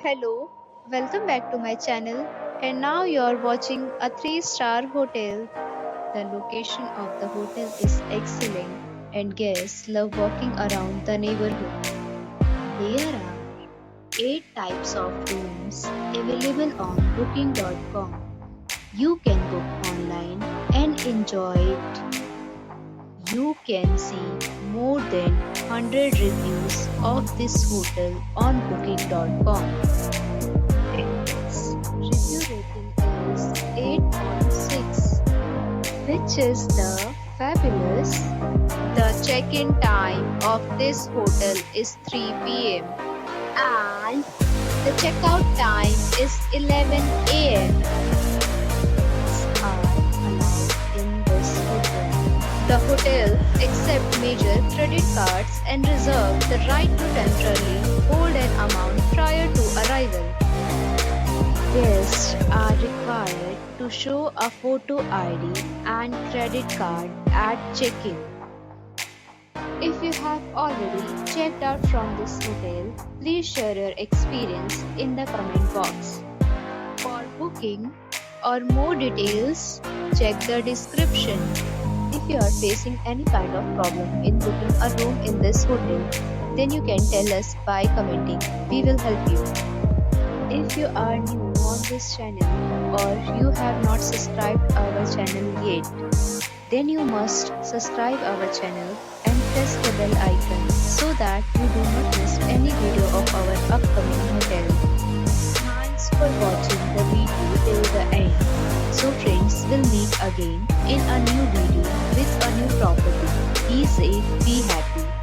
Hello, welcome back to my channel. And now you're watching a 3-star hotel. The location of the hotel is excellent and guests love walking around the neighborhood. There are 8 types of rooms available on booking.com. You can book online and enjoy it. You can see more than 100 reviews of this hotel on booking.com. Its review rating is 8.6, which is the fabulous. The check-in time of this hotel is 3 p.m. and the checkout time is 11 a.m. Pets are allowed in this hotel. The hotel accepts major credit cards and reserves the right to temporarily hold an amount prior to arrival. Guests are required to show a photo ID and credit card at check-in. If you have already checked out from this hotel, please share your experience in the comment box. For booking or more details, check the description. If you are facing any kind of problem in booking a room in this hotel, then you can tell us by commenting. We will help you. If you are new on this channel or you have not subscribed our channel yet, then you must subscribe our channel and press the bell icon so that you do not miss any video of our upcoming hotel. Thanks for watching the video till the end. So friends, will meet again in a new video with a new property. Be safe, be happy.